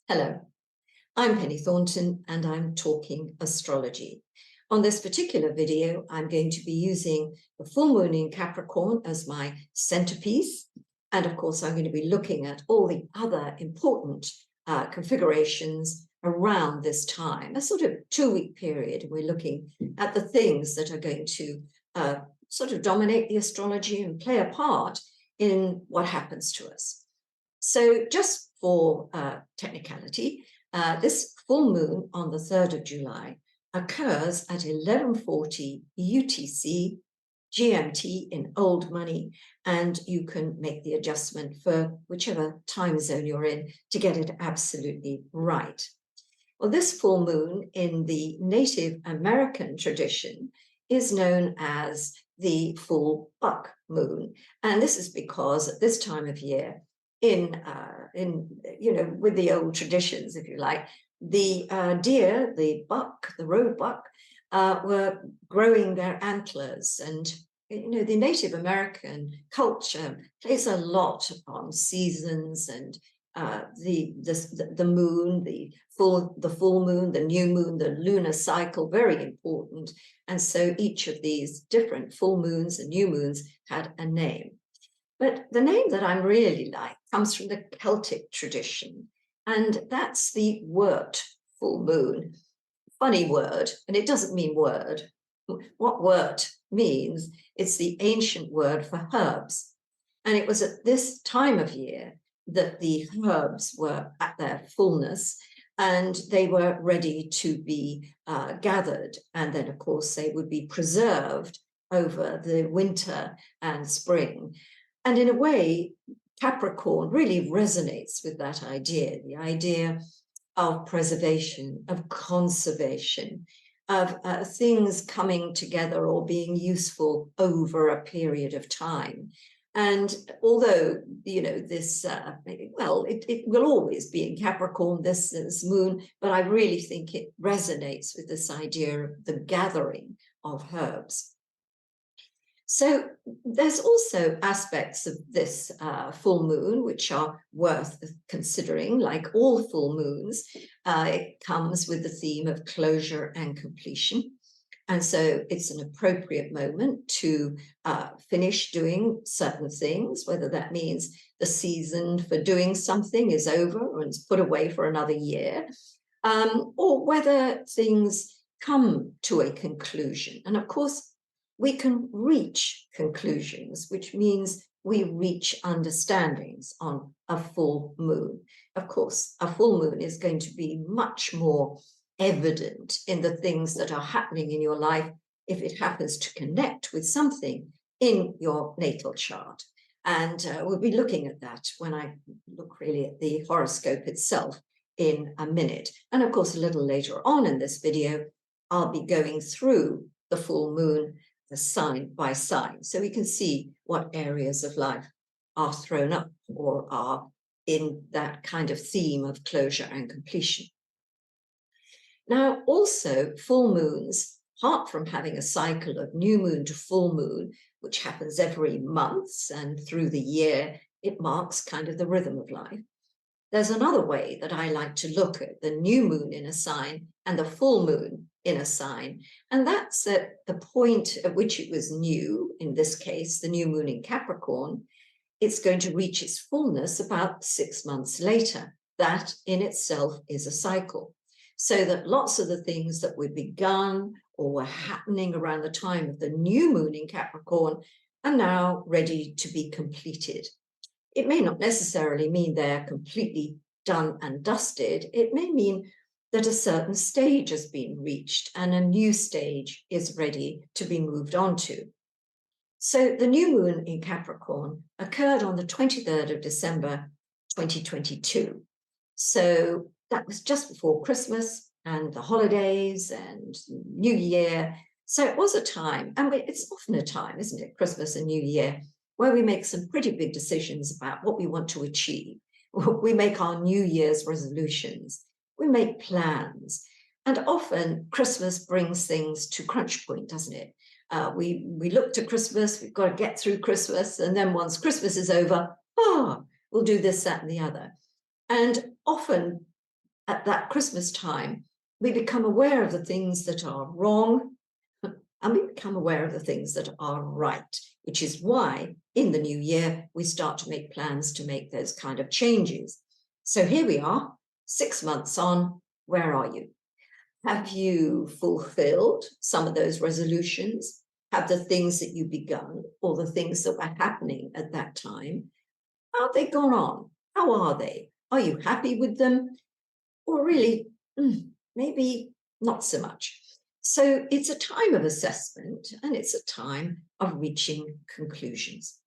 Hello, I'm Penny Thornton and I'm talking astrology. On this particular video, I'm going to be using the full moon in Capricorn as my centerpiece. And of course, I'm going to be looking at all the other important configurations around this time, a sort of 2-week period. We're looking at the things that are going to sort of dominate the astrology and play a part in what happens to us. So just for technicality, this full moon on the 3rd of July occurs at 11:40 UTC GMT in old money, and you can make the adjustment for whichever time zone you're in to get it absolutely right. Well, this full moon in the Native American tradition is known as the full buck moon. And this is because at this time of year, in with the old traditions, if you like, the deer, the buck, the roe buck, were growing their antlers. And the Native American culture plays a lot on seasons and the moon, the full moon, the new moon, the lunar cycle, very important. And so each of these different full moons and new moons had a name. But the name that I'm really like comes from the Celtic tradition, and that's the wort full moon. Funny word, and it doesn't mean word. What wort means, it's the ancient word for herbs. And it was at this time of year that the herbs were at their fullness and they were ready to be gathered. And then, of course, they would be preserved over the winter and spring. And in a way, Capricorn really resonates with that idea, the idea of preservation, of conservation, of things coming together or being useful over a period of time. And although, this, it will always be in Capricorn, this moon, but I really think it resonates with this idea of the gathering of herbs. So there's also aspects of this full moon which are worth considering. Like all full moons, it comes with the theme of closure and completion. And so it's an appropriate moment to finish doing certain things, whether that means the season for doing something is over and it's put away for another year, or whether things come to a conclusion. And of course, we can reach conclusions, which means we reach understandings on a full moon. Of course, a full moon is going to be much more evident in the things that are happening in your life if it happens to connect with something in your natal chart. And we'll be looking at that when I look really at the horoscope itself in a minute. And of course, a little later on in this video, I'll be going through the full moon, the sign by sign, so we can see what areas of life are thrown up or are in that kind of theme of closure and completion. Now, also, full moons, apart from having a cycle of new moon to full moon, which happens every month and through the year, it marks kind of the rhythm of life. There's another way that I like to look at the new moon in a sign and the full moon in a sign, and that's at the point at which it was new, in this case, the new moon in Capricorn. It's going to reach its fullness about 6 months later. That in itself is a cycle. So that lots of the things that were begun or were happening around the time of the new moon in Capricorn are now ready to be completed. It may not necessarily mean they're completely done and dusted. It may mean that a certain stage has been reached and a new stage is ready to be moved on to. So the new moon in Capricorn occurred on the 23rd of December, 2022. So that was just before Christmas and the holidays and New Year. So it was a time, and it's often a time, isn't it, Christmas and New Year, where we make some pretty big decisions about what we want to achieve. We make our New Year's resolutions. We make plans. And often Christmas brings things to crunch point, doesn't it? We look to Christmas, we've got to get through Christmas. And then once Christmas is over, we'll do this, that, and the other. And often at that Christmas time, we become aware of the things that are wrong and we become aware of the things that are right, which is why in the new year, we start to make plans to make those kind of changes. So here we are, 6 months on. Where are you? Have you fulfilled some of those resolutions? Have the things that you've begun or the things that were happening at that time, how have they gone on? How are they? Are you happy with them? Or really, maybe not so much. So it's a time of assessment and it's a time of reaching conclusions.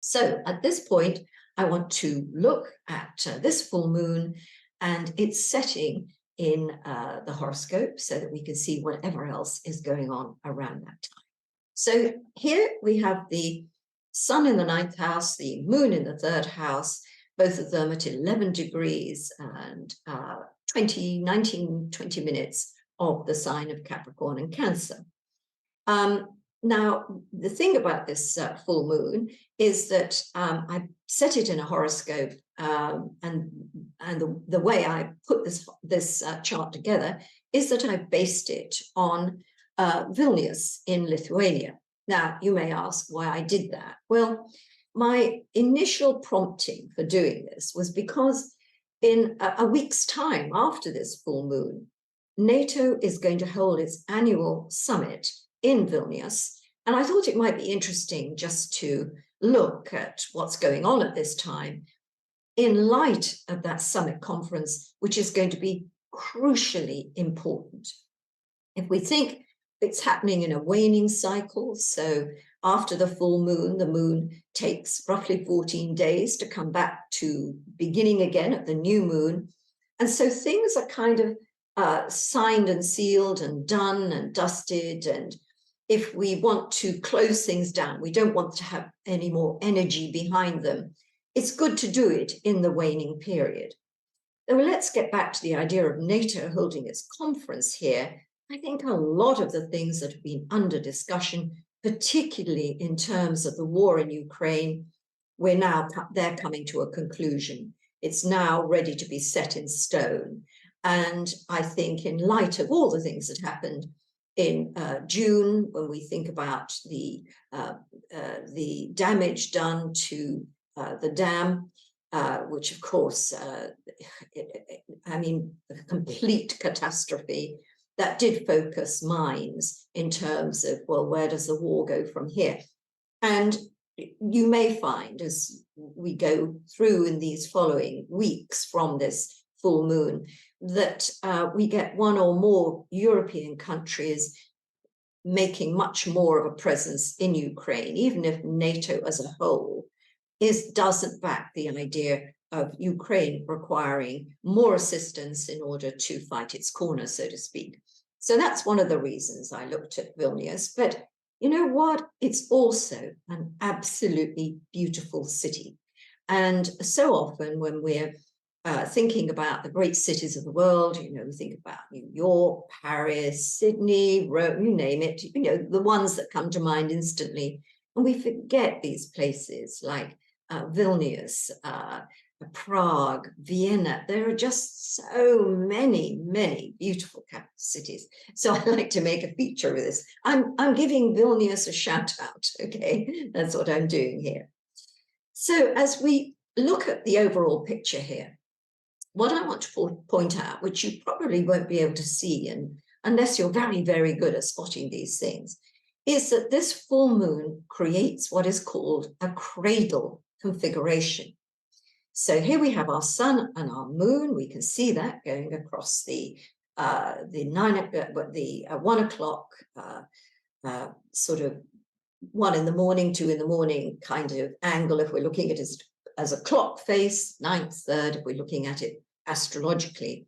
So at this point, I want to look at this full moon and its setting in the horoscope so that we can see whatever else is going on around that time. So here we have the sun in the 9th house, the moon in the 3rd house, both of them at 11 degrees and 20 minutes of the sign of Capricorn and Cancer. Now, the thing about this full moon is that I set it in a horoscope, and the way I put this chart together is that I based it on Vilnius in Lithuania. Now, you may ask why I did that. Well, my initial prompting for doing this was because in a week's time after this full moon, NATO is going to hold its annual summit in Vilnius. And I thought it might be interesting just to look at what's going on at this time in light of that summit conference, which is going to be crucially important. If we think it's happening in a waning cycle, so after the full moon, the moon takes roughly 14 days to come back to beginning again at the new moon. And so things are kind of signed and sealed and done and dusted. And if we want to close things down, we don't want to have any more energy behind them, it's good to do it in the waning period. Now, let's get back to the idea of NATO holding its conference here. I think a lot of the things that have been under discussion, particularly in terms of the war in Ukraine, they're coming to a conclusion. It's now ready to be set in stone. And I think in light of all the things that happened in June, when we think about the damage done to the dam, which of course, I mean, a complete catastrophe, that did focus minds in terms of, well, where does the war go from here? And you may find as we go through in these following weeks from this full moon that we get one or more European countries making much more of a presence in Ukraine, even if NATO as a whole doesn't back the idea of Ukraine requiring more assistance in order to fight its corner, so to speak. So that's one of the reasons I looked at Vilnius. But you know what? It's also an absolutely beautiful city. And so often when we're thinking about the great cities of the world, you know, we think about New York, Paris, Sydney, Rome, you name it, you know, the ones that come to mind instantly. And we forget these places like Vilnius, Prague, Vienna. There are just so many, many beautiful capital cities. So I like to make a feature of this. I'm giving Vilnius a shout out, okay? That's what I'm doing here. So as we look at the overall picture here, what I want to point out, which you probably won't be able to see unless you're very, very good at spotting these things, is that this full moon creates what is called a cradle configuration. So here we have our sun and our moon. We can see that going across the 1 o'clock, sort of 1 in the morning, 2 in the morning kind of angle if we're looking at it as a clock face, 9th, 3rd, if we're looking at it astrologically.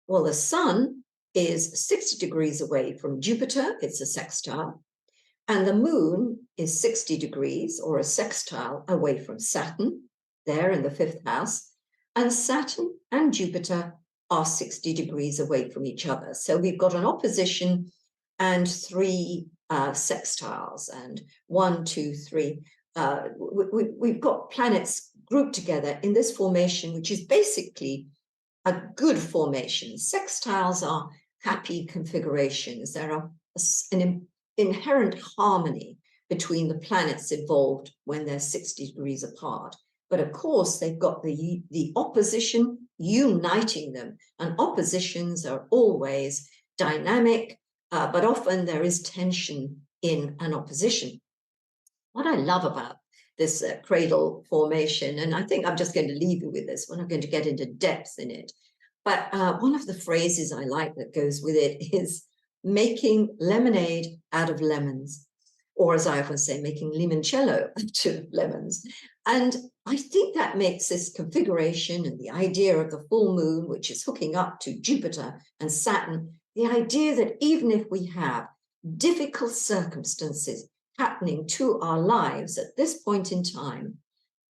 Well, the sun is 60 degrees away from Jupiter, it's a sextile, and the moon is 60 degrees or a sextile away from Saturn, there in the 5th house, and Saturn and Jupiter are 60 degrees away from each other. So we've got an opposition and 3 sextiles, and 1, 2, 3. We've got planets grouped together in this formation, which is basically a good formation. Sextiles are happy configurations. There are an inherent harmony between the planets involved when they're 60 degrees apart. But of course, they've got the opposition uniting them, and oppositions are always dynamic, but often there is tension in an opposition. What I love about this cradle formation, and I think I'm just going to leave you with this, we're not going to get into depth in it, but one of the phrases I like that goes with it is making lemonade out of lemons, or as I often say, making limoncello out of lemons. And I think that makes this configuration and the idea of the full moon, which is hooking up to Jupiter and Saturn, the idea that even if we have difficult circumstances happening to our lives at this point in time,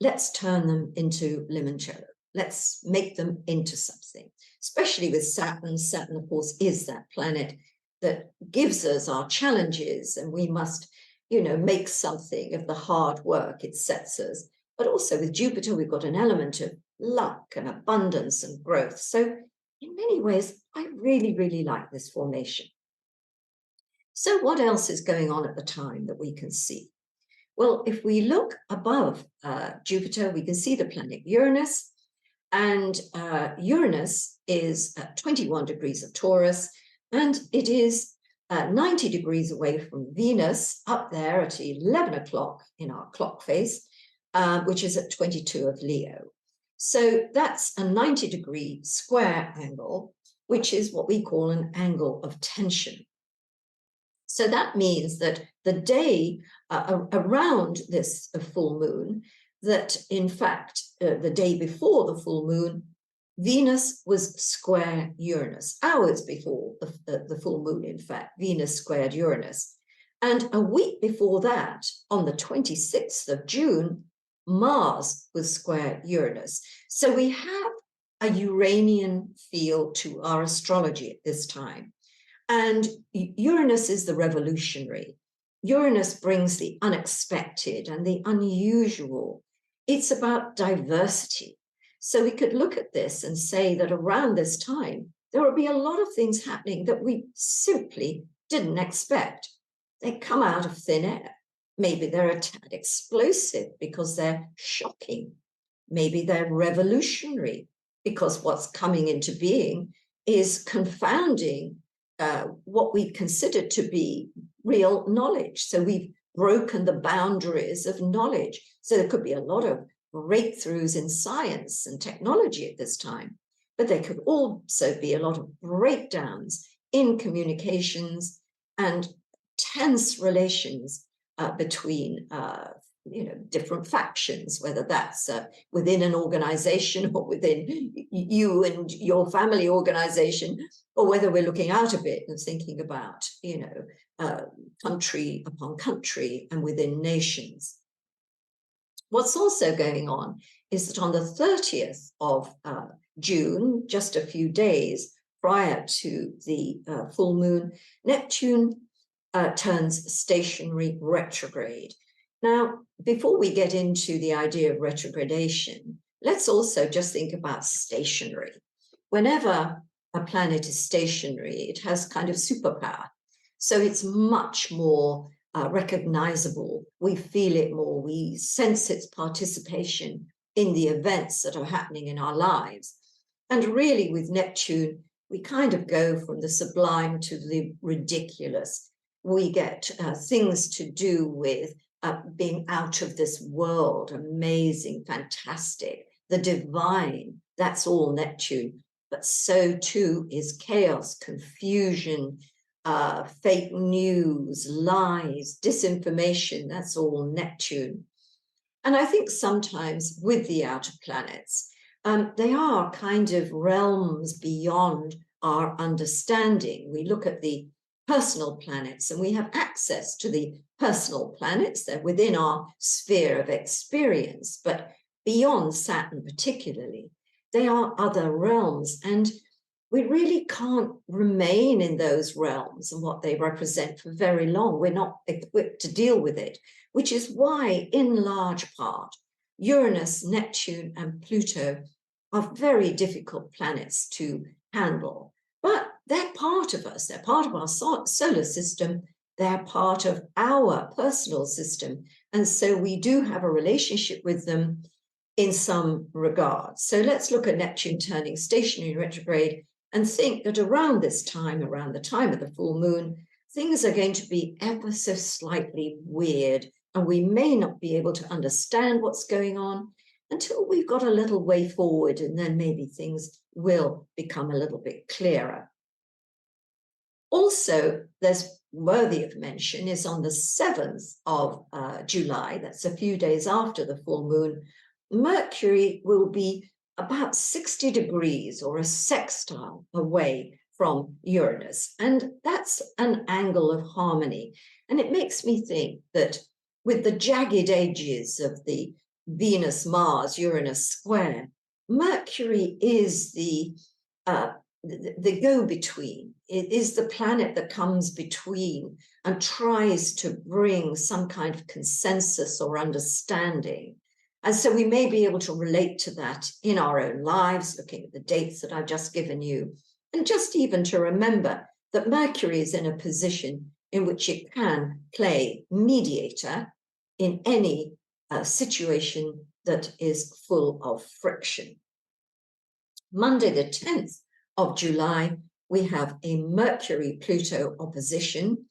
let's turn them into limoncello. Let's make them into something, especially with Saturn. Saturn, of course, is that planet that gives us our challenges, and we must, make something of the hard work it sets us. But also with Jupiter, we've got an element of luck and abundance and growth. So in many ways, I really, really like this formation. So what else is going on at the time that we can see? Well, if we look above Jupiter, we can see the planet Uranus. And Uranus is at 21 degrees of Taurus, and it is 90 degrees away from Venus, up there at 11 o'clock in our clock face, which is at 22 of Leo. So that's a 90-degree square angle, which is what we call an angle of tension. So that means that the day around this full moon, that in fact, the day before the full moon, Venus was square Uranus. Hours before the full moon, in fact, Venus squared Uranus. And a week before that, on the 26th of June, Mars was square Uranus. So we have a Uranian feel to our astrology at this time. And Uranus is the revolutionary. Uranus brings the unexpected and the unusual. It's about diversity. So we could look at this and say that around this time, there will be a lot of things happening that we simply didn't expect. They come out of thin air. Maybe they're a tad explosive because they're shocking. Maybe they're revolutionary because what's coming into being is confounding what we consider to be real knowledge. So we've broken the boundaries of knowledge. So there could be a lot of breakthroughs in science and technology at this time, but there could also be a lot of breakdowns in communications and tense relations between different factions, whether that's within an organization or within you and your family organization, or whether we're looking out a bit and thinking about, country upon country and within nations. What's also going on is that on the 30th of June, just a few days prior to the full moon, Neptune turns stationary retrograde. Now, before we get into the idea of retrogradation, let's also just think about stationary. Whenever a planet is stationary, it has kind of superpower. So it's much more recognizable. We feel it more. We sense its participation in the events that are happening in our lives. And really with Neptune, we kind of go from the sublime to the ridiculous. We get things to do with being out of this world, amazing, fantastic, the divine, that's all Neptune. But so too is chaos, confusion, fake news, lies, disinformation, that's all Neptune. And I think sometimes with the outer planets, they are kind of realms beyond our understanding. We look at the personal planets and we have access to the personal planets. They're within our sphere of experience, but beyond Saturn particularly, they are other realms, and we really can't remain in those realms and what they represent for very long. We're not equipped to deal with it, which is why in large part Uranus, Neptune and Pluto are very difficult planets to handle. But they're part of us. They're part of our solar system. They're part of our personal system. And so we do have a relationship with them in some regard. So let's look at Neptune turning stationary retrograde and think that around this time, around the time of the full moon, things are going to be ever so slightly weird, and we may not be able to understand what's going on until we've got a little way forward, and then maybe things will become a little bit clearer. Also, there's worthy of mention is on the 7th of July, that's a few days after the full moon, Mercury will be about 60 degrees or a sextile away from Uranus. And that's an angle of harmony. And it makes me think that with the jagged edges of the Venus-Mars-Uranus square, Mercury is the go-between. It is the planet that comes between and tries to bring some kind of consensus or understanding. And so we may be able to relate to that in our own lives, looking at the dates that I've just given you, and just even to remember that Mercury is in a position in which it can play mediator in any situation that is full of friction. Monday, the 10th of July, we have a Mercury-Pluto opposition,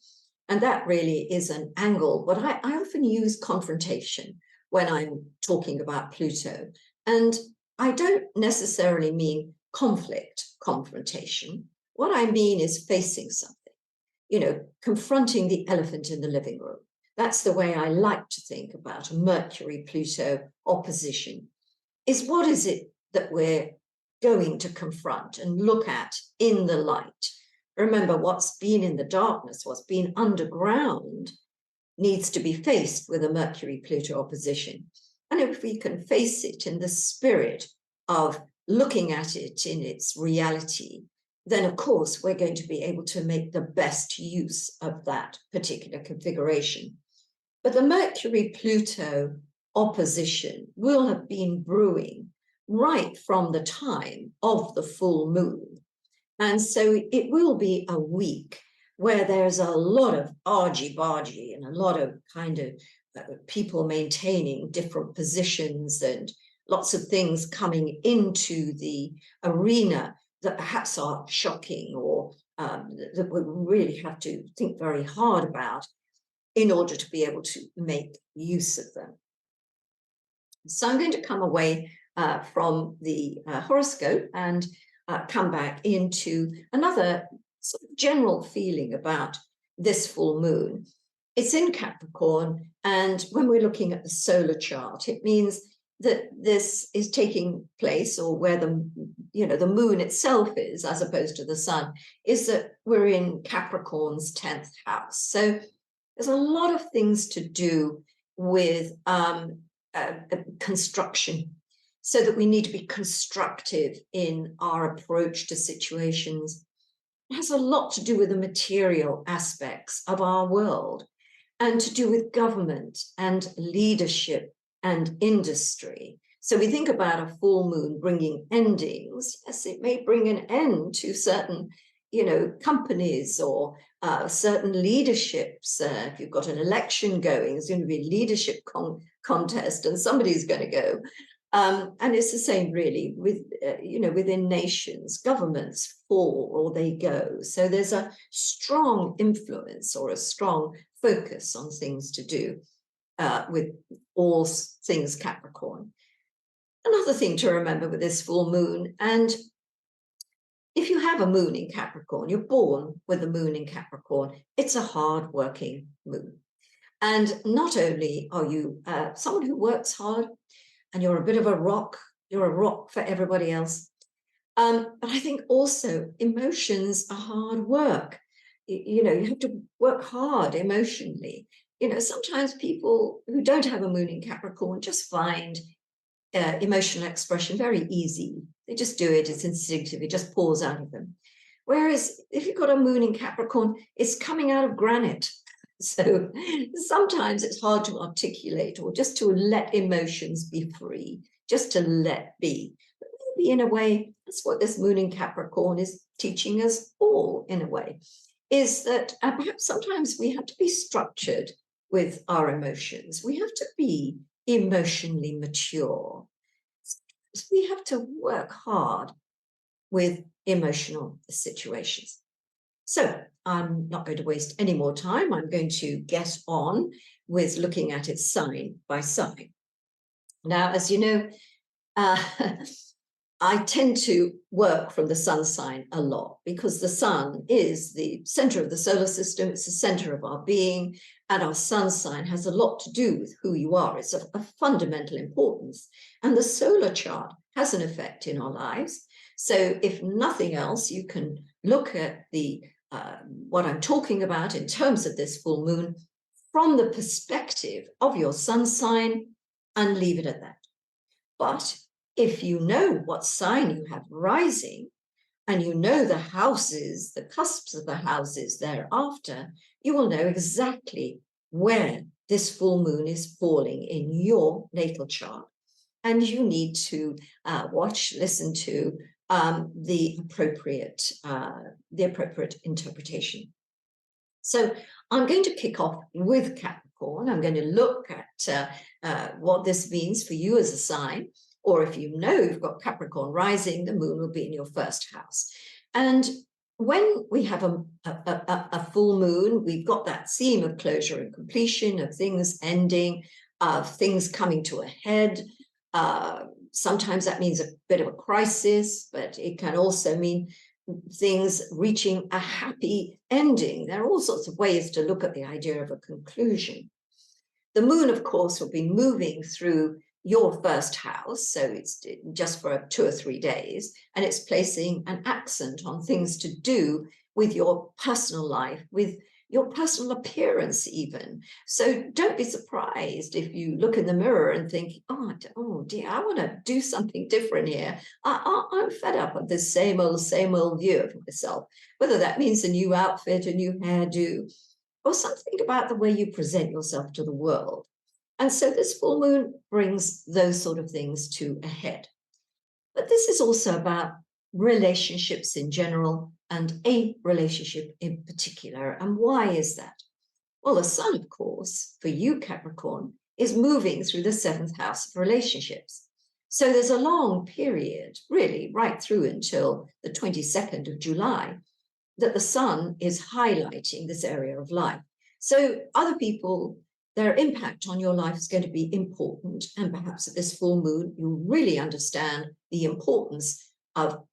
and that really is an angle. But I often use confrontation when I'm talking about Pluto, and I don't necessarily mean confrontation. What I mean is facing something, confronting the elephant in the living room. That's the way I like to think about a Mercury-Pluto opposition, is what is it that we're going to confront and look at in the light. Remember, what's been in the darkness, what's been underground, needs to be faced with a Mercury-Pluto opposition. And if we can face it in the spirit of looking at it in its reality, then of course we're going to be able to make the best use of that particular configuration. But the Mercury-Pluto opposition will have been brewing right from the time of the full moon. And so it will be a week where there's a lot of argy-bargy and a lot of kind of people maintaining different positions and lots of things coming into the arena that perhaps are shocking or that we really have to think very hard about in order to be able to make use of them. So I'm going to come away from the horoscope and come back into another sort of general feeling about this full moon. It's in Capricorn, and when we're looking at the solar chart, it means that this is taking place, or where the moon itself is, as opposed to the sun, is that we're in Capricorn's 10th house. So there's a lot of things to do with construction, so that we need to be constructive in our approach to situations. It has a lot to do with the material aspects of our world, and to do with government and leadership and industry. So we think about a full moon bringing endings. Yes, it may bring an end to certain, companies or certain leaderships. If you've got an election going, there's going to be a leadership contest, and somebody's going to go. And it's the same really with, within nations. Governments fall or they go. So there's a strong influence or a strong focus on things to do with all things Capricorn. Another thing to remember with this full moon, and if you have a moon in Capricorn, you're born with a moon in Capricorn, it's a hard-working moon. And not only are you someone who works hard, and you're a bit of a rock, you're a rock for everybody else. But I think also emotions are hard work. You have to work hard emotionally. Sometimes people who don't have a moon in Capricorn just find emotional expression very easy. They just do it, it's instinctive, it just pours out of them. Whereas if you've got a moon in Capricorn, it's coming out of granite. So sometimes it's hard to articulate, or just to let emotions be free, just to let be. But maybe in a way, that's what this moon in Capricorn is teaching us all in a way, is that perhaps sometimes we have to be structured with our emotions. We have to be emotionally mature. We have to work hard with emotional situations. So I'm not going to waste any more time. I'm going to get on with looking at it sign by sign. Now, as you know, I tend to work from the sun sign a lot because the sun is the center of the solar system. It's the center of our being, and our sun sign has a lot to do with who you are. It's of fundamental importance. And the solar chart has an effect in our lives. So if nothing else, you can look at the what I'm talking about in terms of this full moon from the perspective of your sun sign and leave it at that. But if you know what sign you have rising, and you know the houses, the cusps of the houses thereafter, you will know exactly where this full moon is falling in your natal chart. And you need to listen to the appropriate interpretation. So I'm going to kick off with Capricorn. I'm going to look at what this means for you as a sign. Or if you know you've got Capricorn rising, the moon will be in your first house. And when we have a full moon, we've got that theme of closure and completion, of things ending, of things coming to a head. Sometimes that means a bit of a crisis, but it can also mean things reaching a happy ending. There are all sorts of ways to look at the idea of a conclusion. The moon, of course, will be moving through your first house, so it's just for 2 or 3 days, and it's placing an accent on things to do with your personal life, with your personal appearance even. So don't be surprised if you look in the mirror and think, oh dear, I want to do something different here. I'm fed up of this same old view of myself, whether that means a new outfit, a new hairdo, or something about the way you present yourself to the world. And so this full moon brings those sort of things to a head. But this is also about relationships in general and a relationship in particular. And why is that? Well, the sun, of course, for you, Capricorn, is moving through the 7th house of relationships. So there's a long period, really, right through until the 22nd of July, that the sun is highlighting this area of life. So other people, their impact on your life is going to be important. And perhaps at this full moon, you really understand the importance of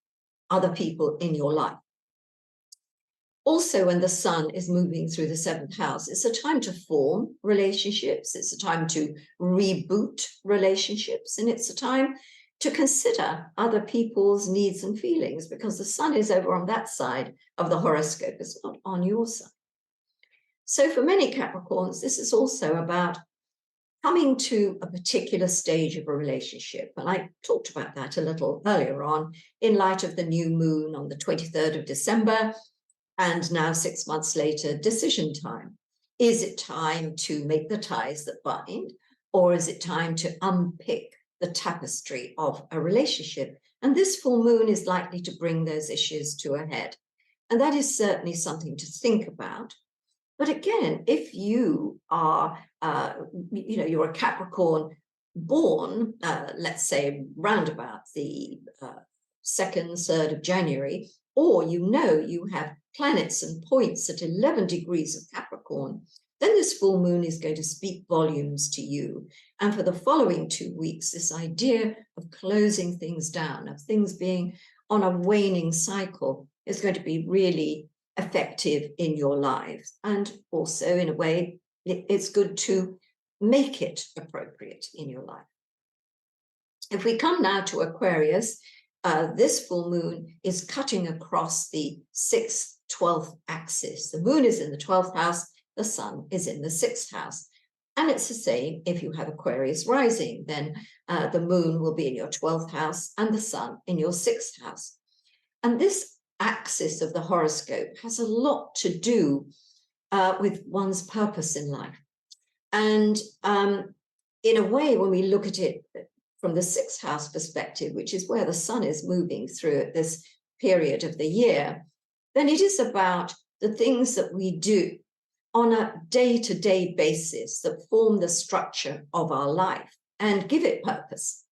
other people in your life. Also, when the sun is moving through the 7th house, it's a time to form relationships. It's a time to reboot relationships. And it's a time to consider other people's needs and feelings, because the sun is over on that side of the horoscope. It's not on your side. So for many Capricorns, this is also about coming to a particular stage of a relationship. And I talked about that a little earlier on in light of the new moon on the 23rd of December. And now 6 months later, decision time. Is it time to make the ties that bind? Or is it time to unpick the tapestry of a relationship? And this full moon is likely to bring those issues to a head. And that is certainly something to think about. But again, if you are, you're a Capricorn born, let's say, round about the 2nd, 3rd of January, or you have planets and points at 11 degrees of Capricorn, then this full moon is going to speak volumes to you. And for the following 2 weeks, this idea of closing things down, of things being on a waning cycle, is going to be really effective in your lives. And also, in a way, it's good to make it appropriate in your life. If we come now to Aquarius, this full moon is cutting across the 6th, 12th axis. The moon is in the 12th house, the sun is in the 6th house. And it's the same if you have Aquarius rising, then the moon will be in your 12th house and the sun in your 6th house. And this axis of the horoscope has a lot to do with one's purpose in life. And in a way, when we look at it from the sixth house perspective, which is where the sun is moving through at this period of the year, then it is about the things that we do on a day-to-day basis that form the structure of our life and give it purpose.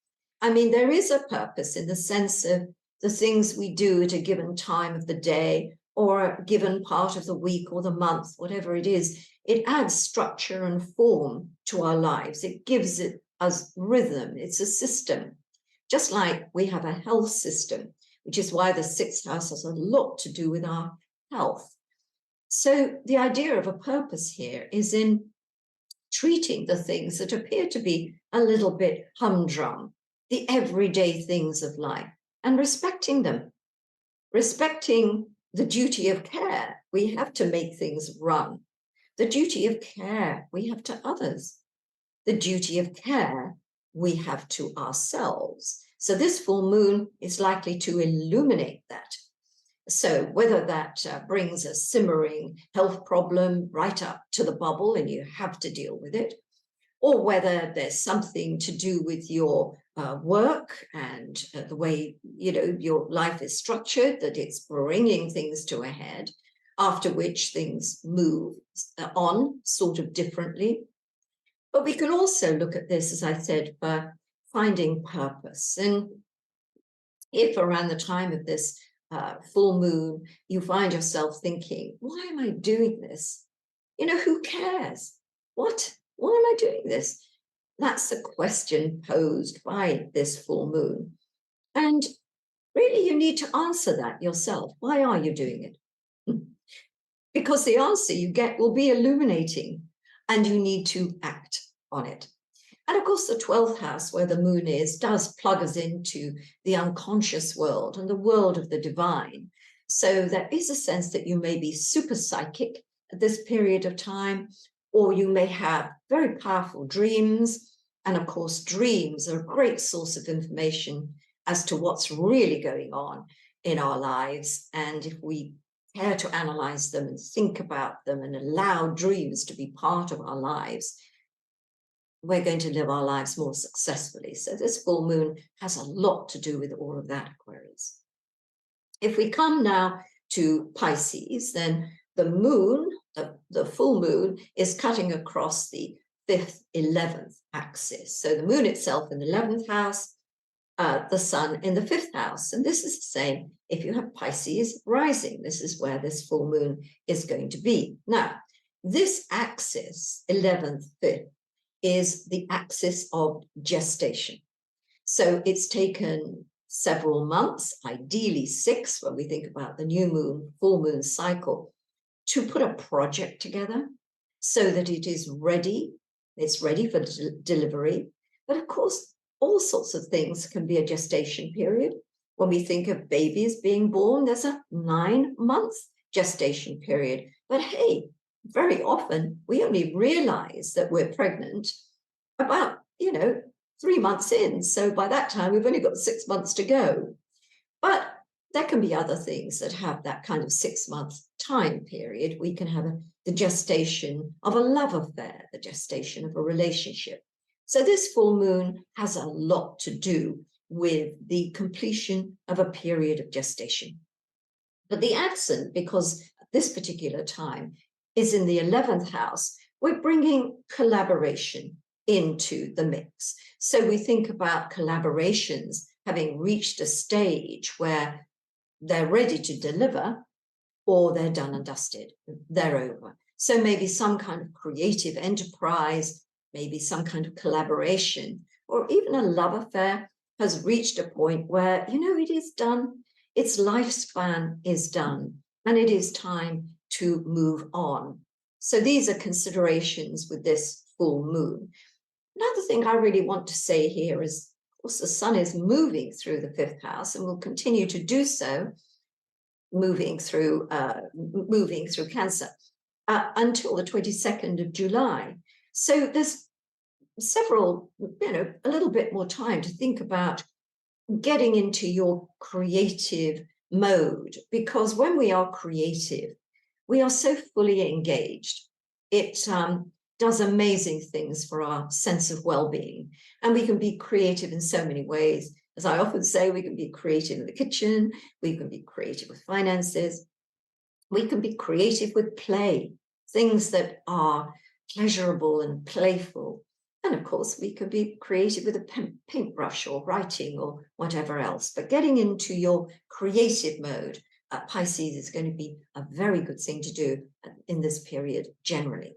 I mean, there is a purpose in the sense of the things we do at a given time of the day or a given part of the week or the month, whatever it is. It adds structure and form to our lives. It gives it us rhythm. It's a system, just like we have a health system, which is why the sixth house has a lot to do with our health. So the idea of a purpose here is in treating the things that appear to be a little bit humdrum, the everyday things of life, and respecting them, respecting the duty of care. We have to make things run. The duty of care we have to others. The duty of care we have to ourselves. So this full moon is likely to illuminate that. So whether that brings a simmering health problem right up to the bubble and you have to deal with it, or whether there's something to do with your work and the way, you know, your life is structured, that it's bringing things to a head, after which things move on sort of differently. But we can also look at this, as I said, for finding purpose. And if around the time of this full moon, you find yourself thinking, why am I doing this? You know, who cares? What? Why am I doing this? That's the question posed by this full moon. And really, you need to answer that yourself. Why are you doing it? Because the answer you get will be illuminating, and you need to act on it. And of course, the 12th house, where the moon is, does plug us into the unconscious world and the world of the divine. So there is a sense that you may be super psychic at this period of time, or you may have very powerful dreams. And of course, dreams are a great source of information as to what's really going on in our lives. And if we care to analyze them and think about them and allow dreams to be part of our lives, we're going to live our lives more successfully. So this full moon has a lot to do with all of that, Aquarius. If we come now to Pisces, then the moon, the full moon, is cutting across the 5th, 11th axis. So the moon itself in the 11th house, the sun in the 5th house. And this is the same if you have Pisces rising. This is where this full moon is going to be. Now, this axis, 11th, 5th, is the axis of gestation. So it's taken several months, ideally 6, when we think about the new moon, full moon cycle, to put a project together so that it is ready. It's ready for delivery. But of course, all sorts of things can be a gestation period. When we think of babies being born, there's a 9-month gestation period. But hey, very often we only realize that we're pregnant about, 3 months in. So by that time, we've only got 6 months to go. But there can be other things that have that kind of 6-month time period. We can have the gestation of a love affair, the gestation of a relationship. So this full moon has a lot to do with the completion of a period of gestation. But the accent, because at this particular time is in the 11th house, we're bringing collaboration into the mix. So we think about collaborations having reached a stage where they're ready to deliver, or they're done and dusted, they're over. So maybe some kind of creative enterprise, maybe some kind of collaboration, or even a love affair has reached a point where, it is done, its lifespan is done, and it is time to move on. So these are considerations with this full moon. Another thing I really want to say here is, of course, the sun is moving through the 5th house and will continue to do so, moving through Cancer until the 22nd of July. So there's several, a little bit more time to think about getting into your creative mode, because when we are creative, we are so fully engaged. It does amazing things for our sense of well-being. And we can be creative in so many ways. As I often say, we can be creative in the kitchen, we can be creative with finances, we can be creative with play, things that are pleasurable and playful. And of course, we can be creative with a paintbrush or writing or whatever else. But getting into your creative mode, Pisces, is going to be a very good thing to do in this period generally.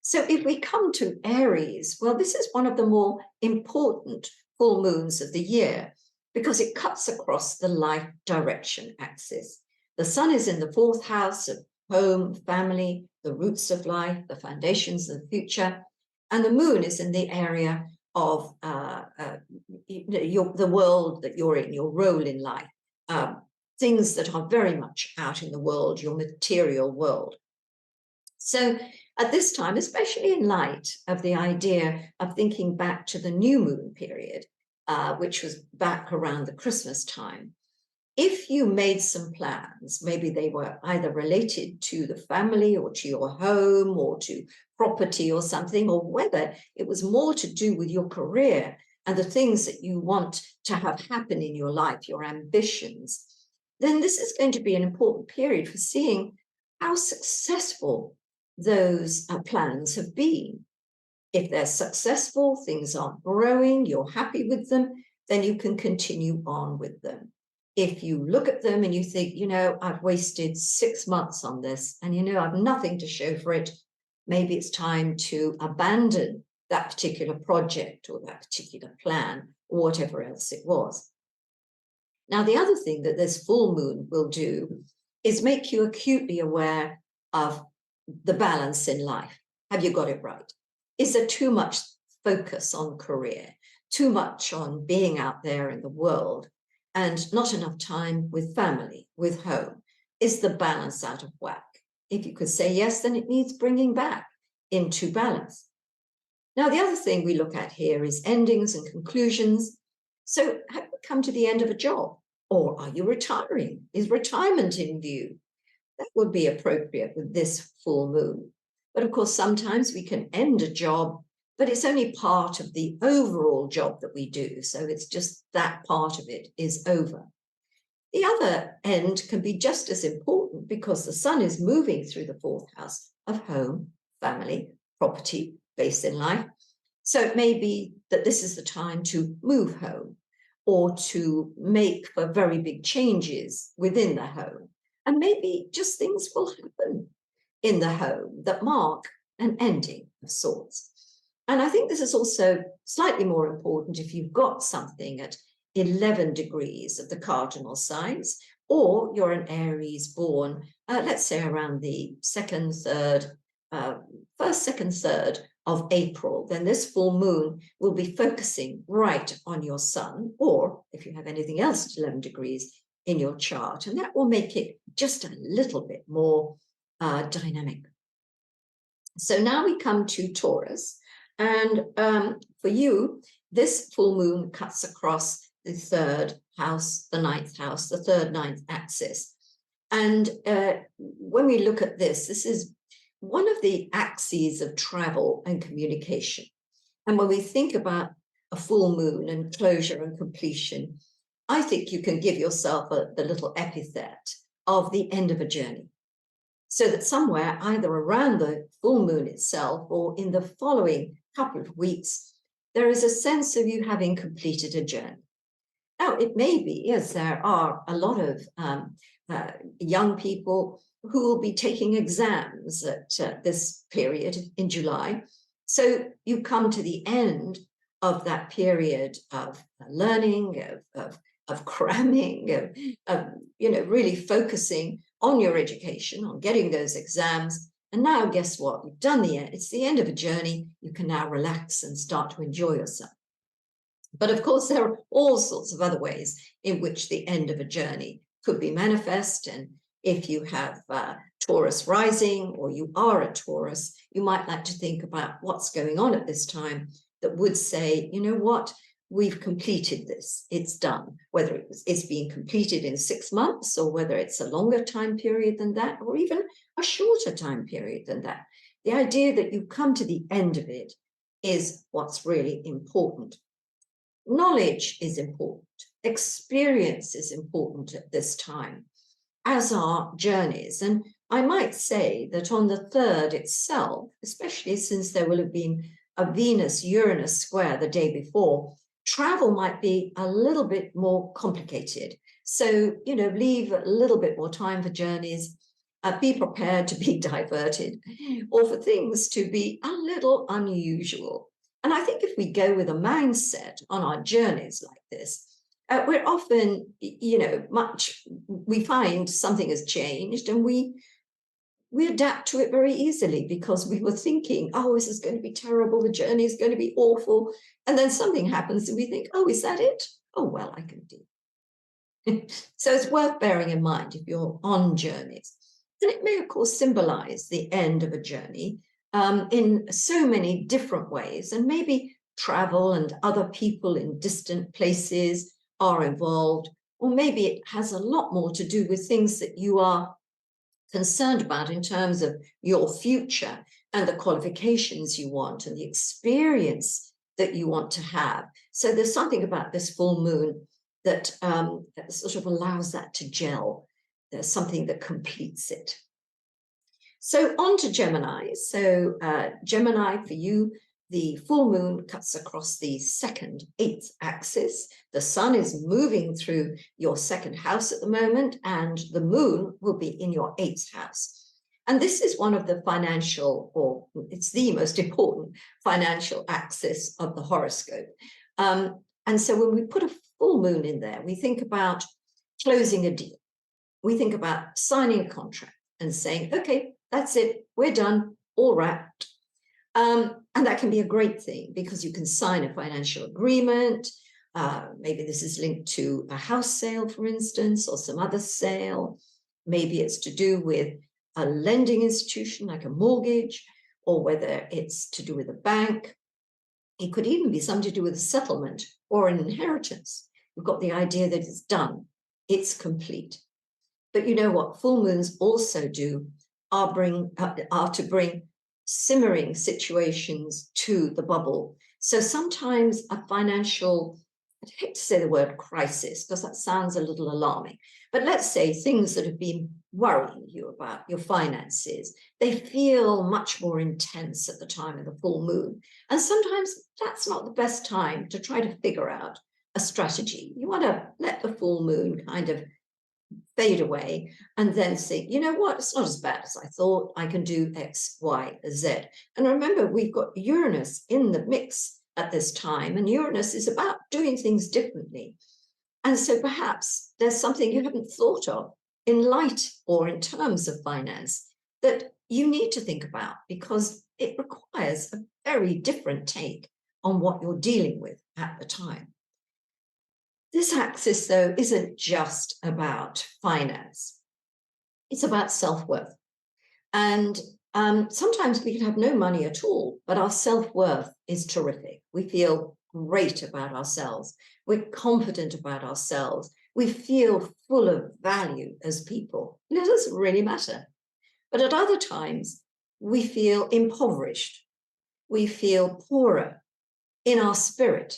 So if we come to Aries, well, this is one of the more important full moons of the year because it cuts across the life direction axis. The sun is in the 4th house of home, family, the roots of life, the foundations of the future, and the moon is in the area of the world that you're in, your role in life, things that are very much out in the world, your material world. So at this time, especially in light of the idea of thinking back to the new moon period, which was back around the Christmas time, if you made some plans, maybe they were either related to the family or to your home or to property or something, or whether it was more to do with your career and the things that you want to have happen in your life, your ambitions, then this is going to be an important period for seeing how successful those plans have been. If they're successful, things are growing, you're happy with them, then you can continue on with them. If you look at them and you think, you know, I've wasted 6 months on this and, you know, I've nothing to show for it, maybe it's time to abandon that particular project or that particular plan or whatever else it was. Now, the other thing that this full moon will do is make you acutely aware of the balance in life. Have you got it right? Is there too much focus on career, too much on being out there in the world, and not enough time with family, with home? Is the balance out of whack? If you could say yes, then it needs bringing back into balance. Now, the other thing we look at here is endings and conclusions. So have you come to the end of a job? Or are you retiring? Is retirement in view? That would be appropriate with this full moon. But of course, sometimes we can end a job, but it's only part of the overall job that we do. So it's just that part of it is over. The other end can be just as important because the sun is moving through the 4th house of home, family, property, base in life. So it may be that this is the time to move home or to make for very big changes within the home. And maybe just things will happen in the home that mark an ending of sorts. And I think this is also slightly more important if you've got something at 11 degrees of the cardinal signs, or you're an Aries born, let's say around the first, second, third of April, then this full moon will be focusing right on your sun, or if you have anything else at 11 degrees in your chart, and that will make it just a little bit more dynamic. So now we come to Taurus, and for you, this full moon cuts across the 3rd house, the 9th house, the 3rd, 9th axis. And when we look at this, this is one of the axes of travel and communication. And when we think about a full moon and closure and completion, I think you can give yourself the little epithet of the end of a journey. So that somewhere, either around the full moon itself or in the following couple of weeks, there is a sense of you having completed a journey. Now, it may be, as there are a lot of young people who will be taking exams at this period in July. So you come to the end of that period of learning, of cramming, of really focusing on your education, on getting those exams. And now, guess what? You've done it's the end of a journey. You can now relax and start to enjoy yourself. But of course, there are all sorts of other ways in which the end of a journey could be manifest. And if you have Taurus rising, or you are a Taurus, you might like to think about what's going on at this time that would say, you know what, we've completed this, it's done. Whether it's being completed in 6 months, or whether it's a longer time period than that, or even a shorter time period than that. The idea that you come to the end of it is what's really important. Knowledge is important. Experience is important at this time, as are journeys. And I might say that on the 3rd itself, especially since there will have been a Venus-Uranus square the day before, travel might be a little bit more complicated. So, leave a little bit more time for journeys. Be prepared to be diverted or for things to be a little unusual. And I think if we go with a mindset on our journeys like this, we're often, we find something has changed and we adapt to it very easily because we were thinking, oh, this is going to be terrible. The journey is going to be awful. And then something happens and we think, oh, is that it? Oh, well, I can do it. So it's worth bearing in mind if you're on journeys. And it may, of course, symbolize the end of a journey in so many different ways. And maybe travel and other people in distant places are involved, or maybe it has a lot more to do with things that you are concerned about in terms of your future and the qualifications you want and the experience that you want to have. So there's something about this full moon that sort of allows that to gel. There's something that completes it. So on to Gemini. So Gemini, for you, the full moon cuts across the 2nd, 8th axis. The sun is moving through your 2nd house at the moment, and the moon will be in your 8th house. And this is one of the financial, or it's the most important financial axis of the horoscope. And so when we put a full moon in there, we think about closing a deal. We think about signing a contract and saying, okay, that's it, we're done, all wrapped. And that can be a great thing because you can sign a financial agreement. Maybe this is linked to a house sale, for instance, or some other sale. Maybe it's to do with a lending institution like a mortgage, or whether it's to do with a bank. It could even be something to do with a settlement or an inheritance. You've got the idea that it's done, it's complete. But you know what full moons also do are to bring simmering situations to the bubble. So sometimes a financial, I hate to say the word crisis because that sounds a little alarming, but let's say things that have been worrying you about your finances, they feel much more intense at the time of the full moon. And sometimes that's not the best time to try to figure out a strategy. You want to let the full moon kind of fade away and then think, you know what, it's not as bad as I thought. I can do X, Y, Z. And remember, we've got Uranus in the mix at this time, and Uranus is about doing things differently. And so perhaps there's something you haven't thought of in light or in terms of finance that you need to think about because it requires a very different take on what you're dealing with at the time. This axis, though, isn't just about finance. It's about self-worth. And sometimes we can have no money at all, but our self-worth is terrific. We feel great about ourselves. We're confident about ourselves. We feel full of value as people. And it doesn't really matter. But at other times, we feel impoverished. We feel poorer in our spirit,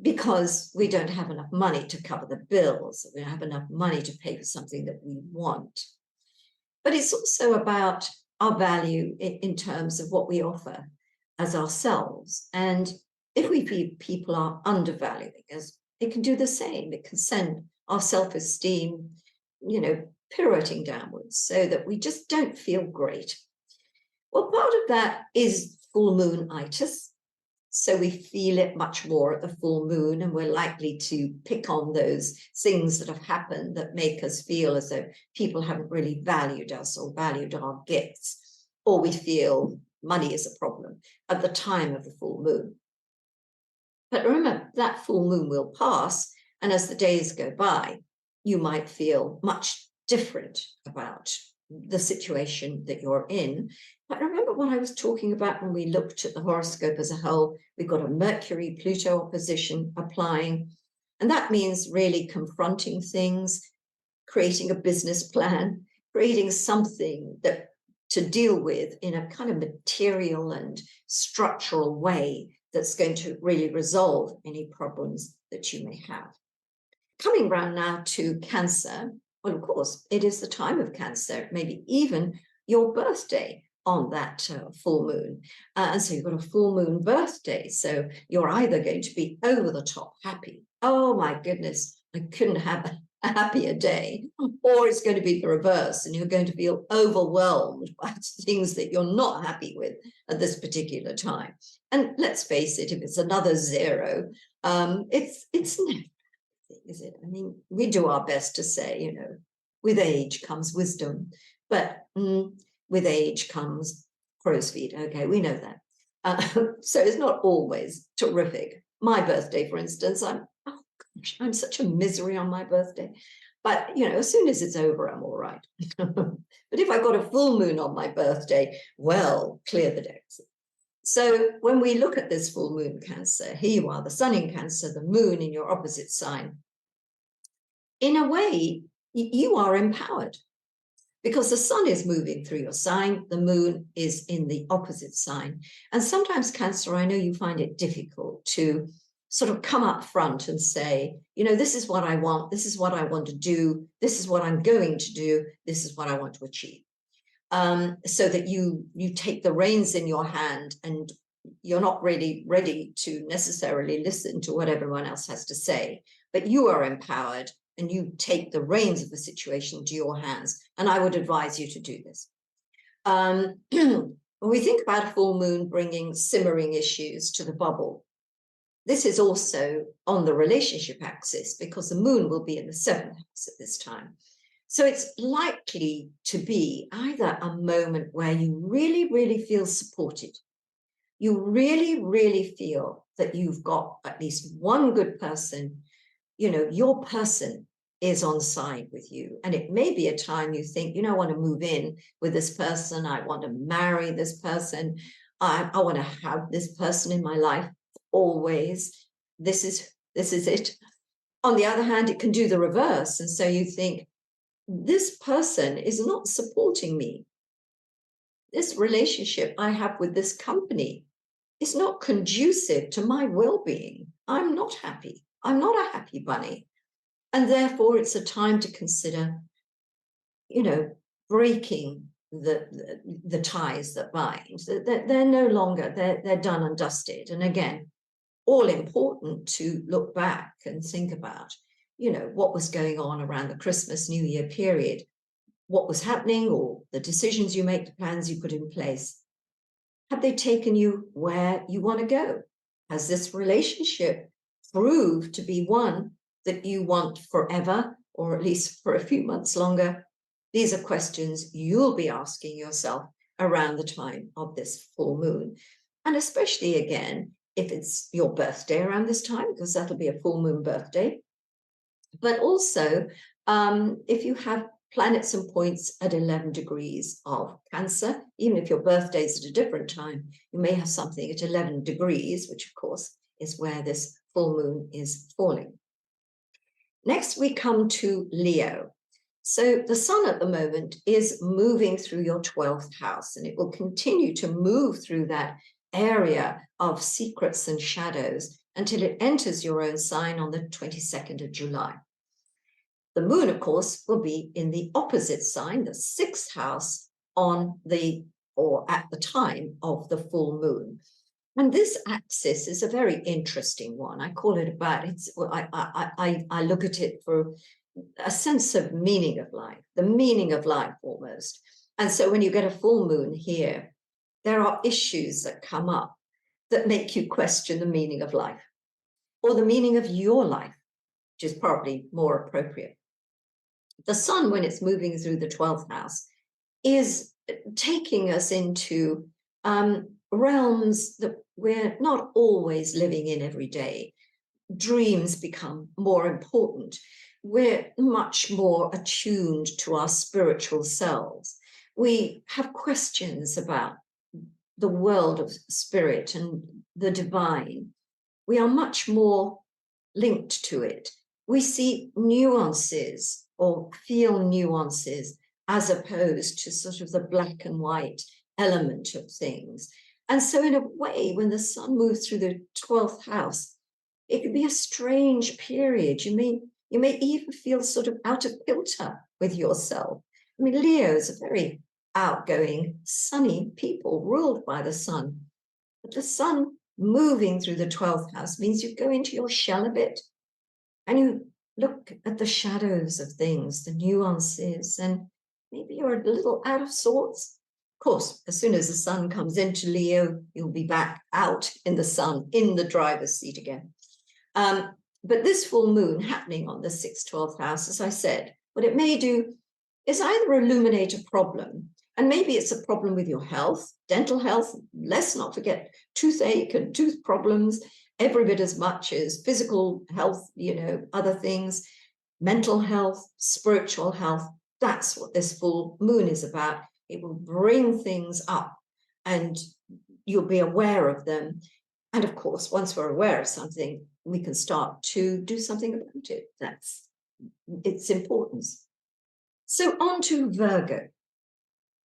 because we don't have enough money to cover the bills, we don't have enough money to pay for something that we want. But it's also about our value in terms of what we offer as ourselves. And if we feel people are undervaluing us, it can do the same. It can send our self-esteem, pirouetting downwards so that we just don't feel great. Well, part of that is full moon-itis. So we feel it much more at the full moon, and we're likely to pick on those things that have happened that make us feel as though people haven't really valued us or valued our gifts, or we feel money is a problem at the time of the full moon. But remember, that full moon will pass, and as the days go by, you might feel much different about the situation that you're in. But remember what I was talking about when we looked at the horoscope as a whole. We've got a Mercury-Pluto opposition applying, and that means really confronting things, creating a business plan, creating something that to deal with in a kind of material and structural way that's going to really resolve any problems that you may have. Coming round now to Cancer, well, of course, it is the time of Cancer, maybe even your birthday on that full moon. And so you've got a full moon birthday. So you're either going to be over the top happy. Oh my goodness, I couldn't have a happier day. Or it's going to be the reverse and you're going to feel overwhelmed by things that you're not happy with at this particular time. And let's face it, if it's another zero, it's never, is it? I mean, we do our best to say, you know, with age comes wisdom, but with age comes crow's feet. Okay, we know that. So it's not always terrific. My birthday, for instance, I'm such a misery on my birthday. But, you know, as soon as it's over, I'm all right. But if I've got a full moon on my birthday, well, clear the decks. So when we look at this full moon Cancer, here you are, the sun in Cancer, the moon in your opposite sign. In a way, you are empowered because the sun is moving through your sign, the moon is in the opposite sign. And sometimes Cancer, I know you find it difficult to sort of come up front and say, you know, this is what I want, this is what I want to do, this is what I'm going to do, this is what I want to achieve. So that you take the reins in your hand and you're not really ready to necessarily listen to what everyone else has to say, but you are empowered and you take the reins of the situation into your hands. And I would advise you to do this. When we think about a full moon bringing simmering issues to the bubble, this is also on the relationship axis because the moon will be in the 7th house at this time. So it's likely to be either a moment where you really, really feel supported. You really, really feel that you've got at least one good person, you know, your person is on side with you. And it may be a time you think, you know, I want to move in with this person. I want to marry this person. I want to have this person in my life always. This is it. On the other hand, it can do the reverse. And so you think, this person is not supporting me. This relationship I have with this company is not conducive to my well-being. I'm not happy. I'm not a happy bunny. And therefore, it's a time to consider, you know, breaking the ties that bind. They're no longer, they're done and dusted. And again, all important to look back and think about, you know, what was going on around the Christmas, New Year period, what was happening, or the decisions you make, the plans you put in place. Have they taken you where you want to go? Has this relationship proved to be one that you want forever, or at least for a few months longer? These are questions you'll be asking yourself around the time of this full moon. And especially, again, if it's your birthday around this time, because that'll be a full moon birthday. But also, if you have planets and points at 11 degrees of Cancer, even if your birthday is at a different time, you may have something at 11 degrees, which of course is where this full moon is falling. Next, we come to Leo. So the sun at the moment is moving through your 12th house, and it will continue to move through that area of secrets and shadows until it enters your own sign on the 22nd of July. The moon, of course, will be in the opposite sign, the 6th house, on the, or at the time of the full moon. And this axis is a very interesting one. I call it about, I look at it for a sense of meaning of life, the meaning of life almost. And so when you get a full moon here, there are issues that come up that make you question the meaning of life, or the meaning of your life, which is probably more appropriate. The sun, when it's moving through the 12th house, is taking us into realms that we're not always living in every day. Dreams become more important. We're much more attuned to our spiritual selves. We have questions about the world of spirit and the divine. We are much more linked to it. We see nuances or feel nuances as opposed to sort of the black and white element of things. And so in a way, when the sun moves through the 12th house, it can be a strange period. You may even feel sort of out of kilter with yourself. I mean, Leos are very outgoing, sunny people ruled by the sun. But the sun moving through the 12th house means you go into your shell a bit and you look at the shadows of things, the nuances, and maybe you're a little out of sorts. Of course, as soon as the sun comes into Leo, you'll be back out in the sun, in the driver's seat again. But this full moon happening on the 6th, 12th house, as I said, what it may do is either illuminate a problem, and maybe it's a problem with your health, dental health, let's not forget toothache and tooth problems, every bit as much as physical health, other things, mental health, spiritual health. That's what this full moon is about. It will bring things up and you'll be aware of them. And of course, once we're aware of something, we can start to do something about it. That's its importance. So on to Virgo.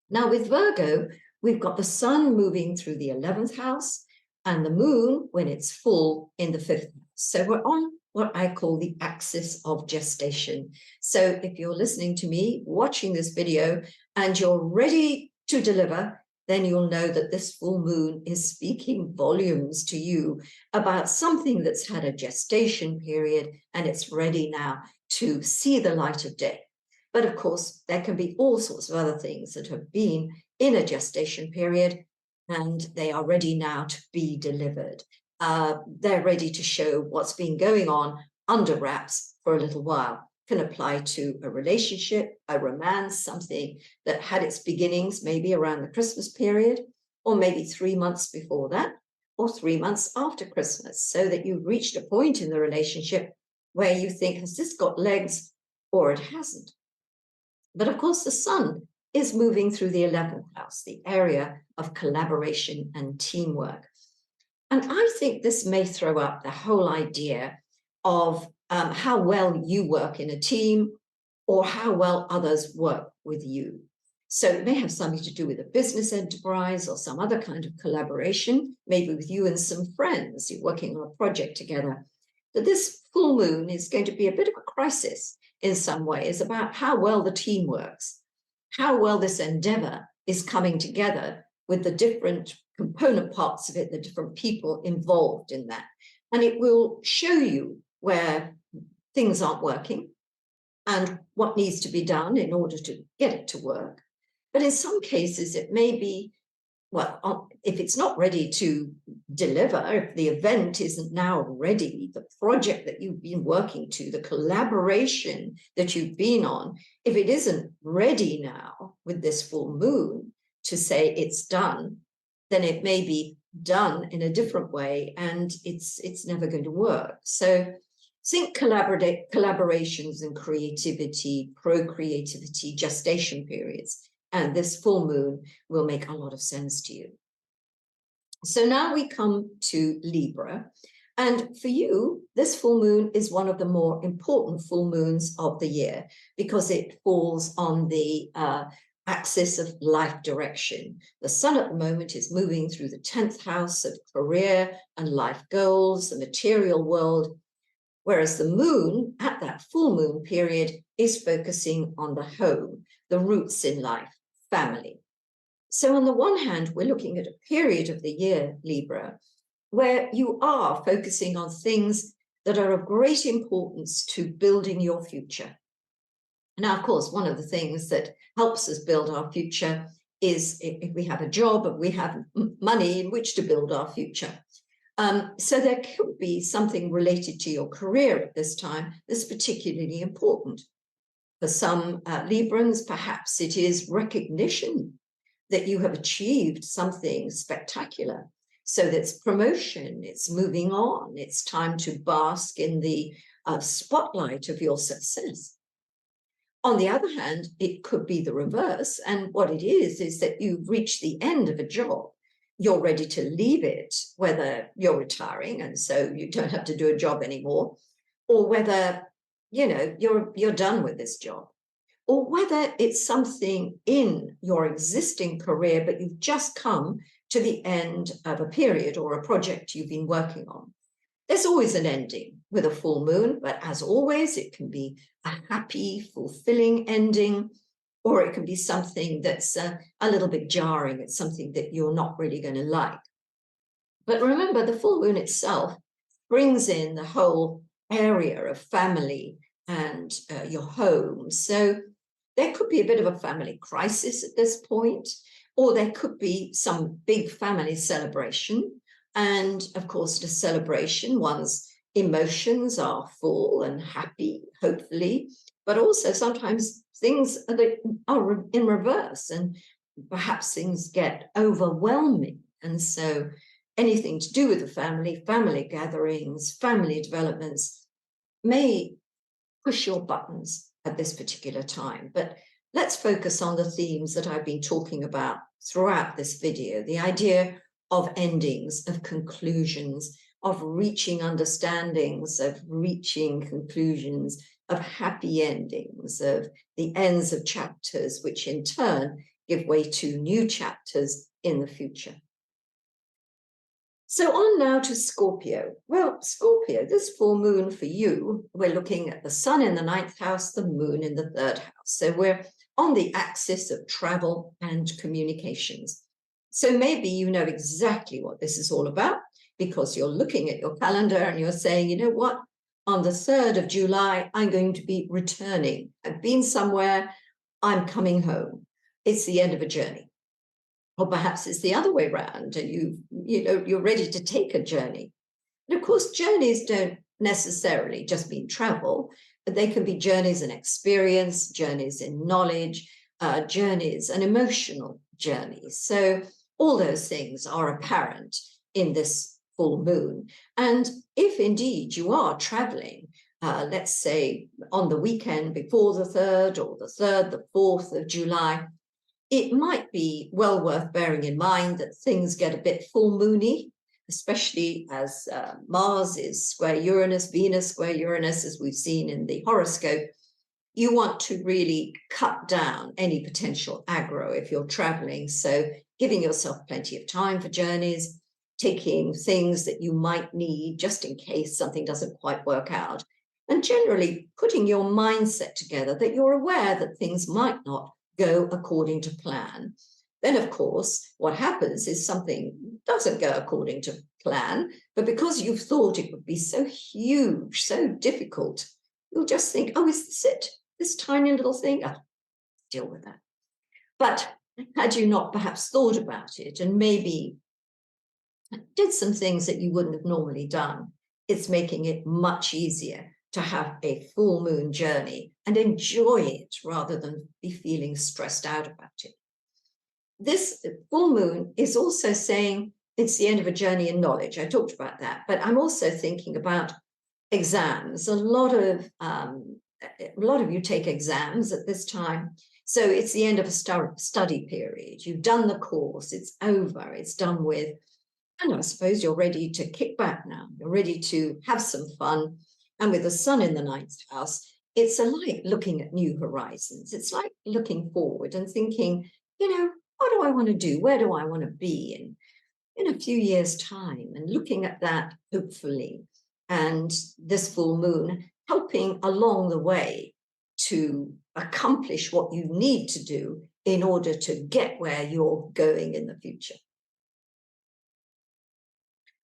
Now with Virgo, we've got the sun moving through the 11th house and the moon when it's full in the 5th house. So we're on what I call the axis of gestation. So if you're listening to me, watching this video, and you're ready to deliver, then you'll know that this full moon is speaking volumes to you about something that's had a gestation period and it's ready now to see the light of day. But of course, there can be all sorts of other things that have been in a gestation period and they are ready now to be delivered. They're ready to show what's been going on under wraps for a little while. Can apply to a relationship, a romance, something that had its beginnings maybe around the Christmas period, or maybe 3 months before that, or 3 months after Christmas, so that you've reached a point in the relationship where you think, has this got legs or it hasn't? But of course, the sun is moving through the 11th house, the area of collaboration and teamwork. And I think this may throw up the whole idea of how well you work in a team or how well others work with you. So it may have something to do with a business enterprise or some other kind of collaboration, maybe with you and some friends, you're working on a project together. That this full moon is going to be a bit of a crisis in some ways about how well the team works, how well this endeavor is coming together with the different component parts of it, the different people involved in that. And it will show you where things aren't working and what needs to be done in order to get it to work. But in some cases, it may be, well, if it's not ready to deliver, if the event isn't now ready, the project that you've been working to, the collaboration that you've been on, if it isn't ready now with this full moon to say it's done, then it may be done in a different way and it's never going to work. So think collaborations and creativity, procreativity, gestation periods, and this full moon will make a lot of sense to you. So now we come to Libra. And for you, this full moon is one of the more important full moons of the year because it falls on the axis of life direction. The sun at the moment is moving through the 10th house of career and life goals, the material world, whereas the moon at that full moon period is focusing on the home, the roots in life, family. So on the one hand, we're looking at a period of the year, Libra, where you are focusing on things that are of great importance to building your future. Now, of course, one of the things that helps us build our future is if we have a job and we have money in which to build our future. So there could be something related to your career at this time that's particularly important. For some Librans, perhaps it is recognition that you have achieved something spectacular. So that's promotion, it's moving on, it's time to bask in the spotlight of your success. On the other hand, it could be the reverse. And what it is that you've reached the end of a job. You're ready to leave it, whether you're retiring and so you don't have to do a job anymore, or whether, you're done with this job. or whether it's something in your existing career, but you've just come to the end of a period or a project you've been working on. There's always an ending with a full moon, but as always, it can be a happy, fulfilling ending, or it can be something that's a little bit jarring. It's something that you're not really going to like. But remember, the full moon itself brings in the whole area of family and your home. So there could be a bit of a family crisis at this point, or there could be some big family celebration. And of course, the celebration, one's emotions are full and happy, hopefully, but also sometimes things are in reverse, and perhaps things get overwhelming. And so anything to do with the family gatherings, family developments may push your buttons at this particular time. But let's focus on the themes that I've been talking about throughout this video, the idea of endings, of conclusions, of reaching understandings, of reaching conclusions, of happy endings, of the ends of chapters, which in turn give way to new chapters in the future. So on now to Scorpio. Well, Scorpio, this full moon for you, we're looking at the sun in the 9th house, the moon in the 3rd house. So we're on the axis of travel and communications. So maybe you know exactly what this is all about, because you're looking at your calendar and you're saying, you know what, on the 3rd of July, I'm going to be returning. I've been somewhere, I'm coming home. It's the end of a journey. Or perhaps it's the other way around, and you're ready to take a journey. And of course, journeys don't necessarily just mean travel, but they can be journeys in experience, journeys in knowledge, journeys and emotional journeys. So all those things are apparent in this full moon. And if indeed you are traveling, let's say on the weekend before the 3rd or the 3rd, the 4th of July, it might be well worth bearing in mind that things get a bit full moony, especially as Mars is square Uranus, Venus square Uranus, as we've seen in the horoscope. You want to really cut down any potential aggro if you're traveling. So giving yourself plenty of time for journeys, taking things that you might need just in case something doesn't quite work out, and generally putting your mindset together that you're aware that things might not go according to plan. Then, of course, what happens is something doesn't go according to plan, but because you've thought it would be so huge, so difficult, you'll just think, oh, is this it? This tiny little thing? Oh, deal with that. But had you not perhaps thought about it and maybe did some things that you wouldn't have normally done, it's making it much easier to have a full moon journey and enjoy it rather than be feeling stressed out about it. This full moon is also saying it's the end of a journey in knowledge. I talked about that, but I'm also thinking about exams. A lot of you take exams at this time. So it's the end of a study period. You've done the course, it's over, it's done with. And I suppose you're ready to kick back now. You're ready to have some fun. And with the sun in the 9th house, it's like looking at new horizons. It's like looking forward and thinking, what do I want to do? Where do I want to be in a few years' time? And looking at that, hopefully, and this full moon helping along the way to accomplish what you need to do in order to get where you're going in the future.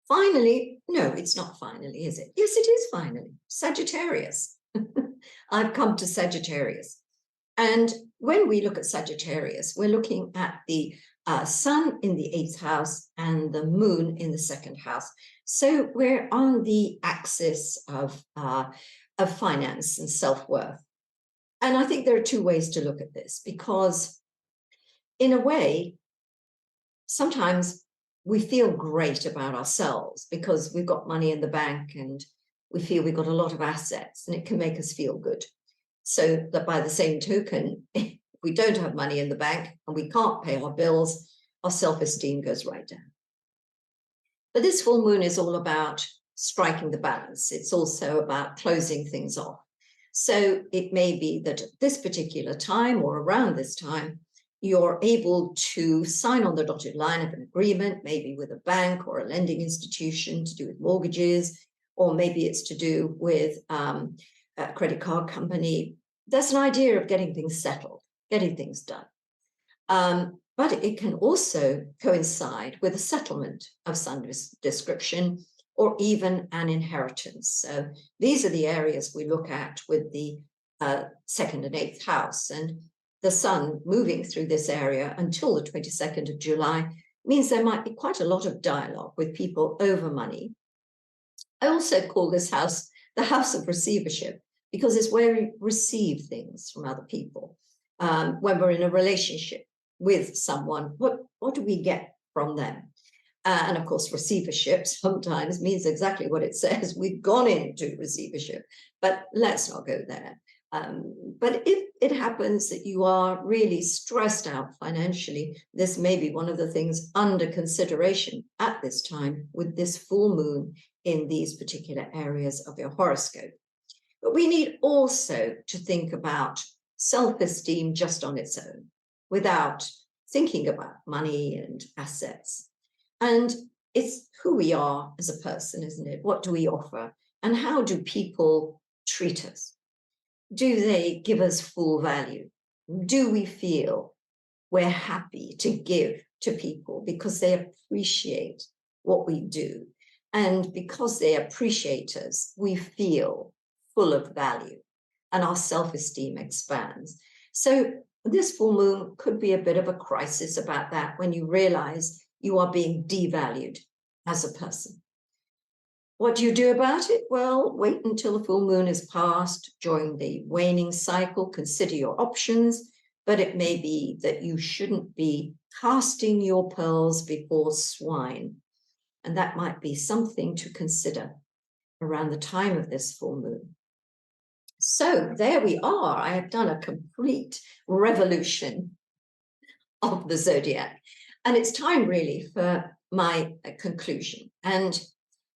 Finally, no, it's not finally, is it? Yes, it is finally. Sagittarius. I've come to Sagittarius. And when we look at Sagittarius, we're looking at the sun in the 8th house and the moon in the 2nd house. So we're on the axis of finance and self-worth. And I think there are two ways to look at this, because in a way, sometimes we feel great about ourselves because we've got money in the bank and we feel we've got a lot of assets, and it can make us feel good. So that by the same token, if we don't have money in the bank and we can't pay our bills, our self-esteem goes right down. But this full moon is all about striking the balance. It's also about closing things off. So it may be that at this particular time or around this time, you're able to sign on the dotted line of an agreement, maybe with a bank or a lending institution to do with mortgages, or maybe it's to do with a credit card company. There's an idea of getting things settled, getting things done. But it can also coincide with a settlement of some description, or even an inheritance. So these are the areas we look at with the second and eighth house. And the sun moving through this area until the 22nd of July means there might be quite a lot of dialogue with people over money. I also call this house the house of receivership, because it's where we receive things from other people. When we're in a relationship with someone, what do we get from them? And of course, receivership sometimes means exactly what it says. We've gone into receivership, but let's not go there. But if it happens that you are really stressed out financially, this may be one of the things under consideration at this time with this full moon in these particular areas of your horoscope. But we need also to think about self-esteem just on its own, without thinking about money and assets. And it's who we are as a person, isn't it? What do we offer? And how do people treat us? Do they give us full value? Do we feel we're happy to give to people because they appreciate what we do? And because they appreciate us, we feel full of value and our self-esteem expands. So this full moon could be a bit of a crisis about that, when you realize you are being devalued as a person. What do you do about it? Well, wait until the full moon is past, join the waning cycle, consider your options, but it may be that you shouldn't be casting your pearls before swine. And that might be something to consider around the time of this full moon. So there we are. I have done a complete revolution of the zodiac. And it's time really for my conclusion. And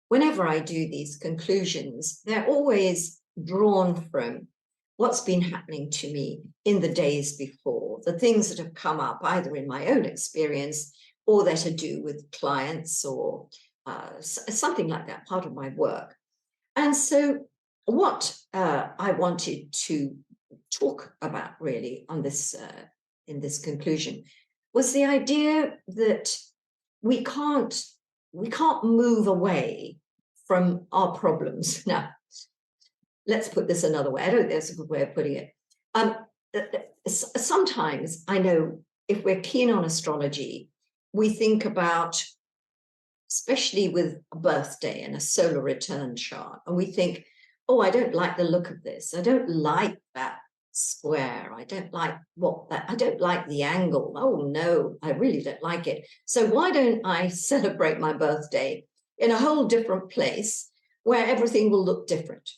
whenever I do these conclusions, they're always drawn from what's been happening to me in the days before, the things that have come up either in my own experience or that are due with clients or something like that, part of my work. And so what I wanted to talk about really on this in this conclusion was the idea that we can't move away from our problems. Now, let's put this another way. I don't think that's a good way of putting it. Sometimes I know if we're keen on astrology, we think about, especially with a birthday and a solar return chart, and we think, oh, I don't like the look of this. I don't like that square. I don't like I don't like the angle. Oh no, I really don't like it. So why don't I celebrate my birthday in a whole different place where everything will look different?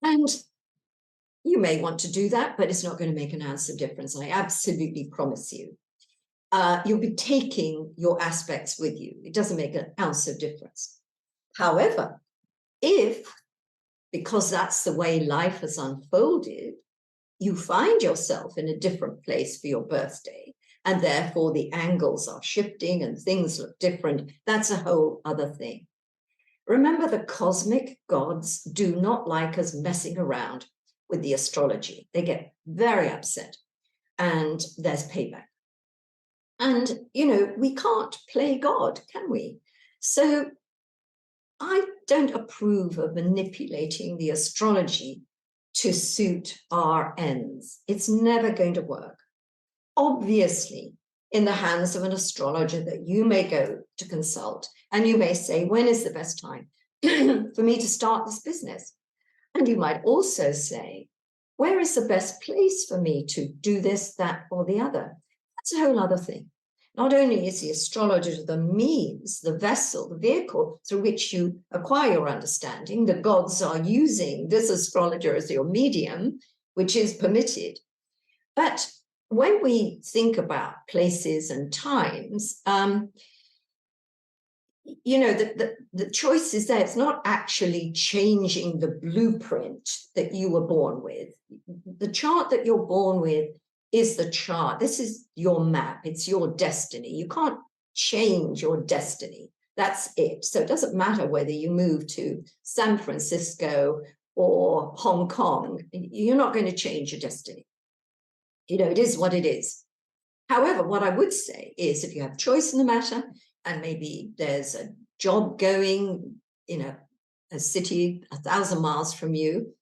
And you may want to do that, but it's not going to make an ounce of difference. I absolutely promise you. You'll be taking your aspects with you. It doesn't make an ounce of difference. However, if, because that's the way life has unfolded, you find yourself in a different place for your birthday, and therefore the angles are shifting and things look different, that's a whole other thing. Remember, the cosmic gods do not like us messing around with the astrology. They get very upset, and there's payback. And, you know, we can't play God, can we? So I don't approve of manipulating the astrology to suit our ends. It's never going to work. Obviously, in the hands of an astrologer that you may go to consult, and you may say, when is the best time for me to start this business? And you might also say, where is the best place for me to do this, that, or the other? That's a whole other thing. Not only is the astrologer the means, the vessel, the vehicle through which you acquire your understanding, the gods are using this astrologer as your medium, which is permitted. But when we think about places and times, you know, the choice is there. It's not actually changing the blueprint that you were born with. The chart that you're born with is the chart. This is your map. It's your destiny. You can't change your destiny. That's it. So it doesn't matter whether you move to San Francisco or Hong Kong. You're not going to change your destiny. You know, it is what it is. However, what I would say is if you have choice in the matter, and maybe there's a job going in a city 1,000 miles from you,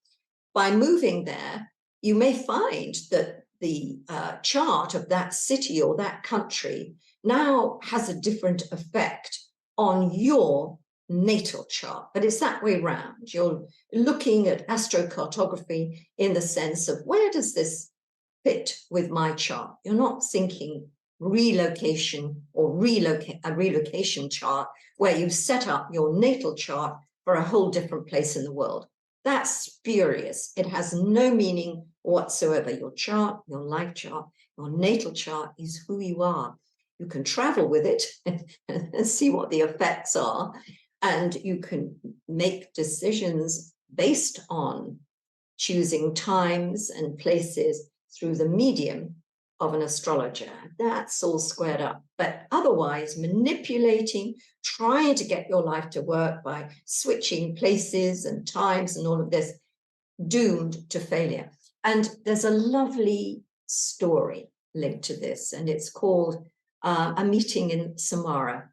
by moving there, you may find that the chart of that city or that country now has a different effect on your natal chart, but it's that way round. You're looking at astrocartography in the sense of where does this fit with my chart? You're not thinking relocation or a relocation chart where you set up your natal chart for a whole different place in the world. That's spurious. It has no meaning whatsoever. Your chart, your life chart, your natal chart is who you are. You can travel with it and see what the effects are, and you can make decisions based on choosing times and places through the medium of an astrologer. That's all squared up. But otherwise, manipulating, trying to get your life to work by switching places and times and all of this, doomed to failure. And there's a lovely story linked to this, and it's called A Meeting in Samara.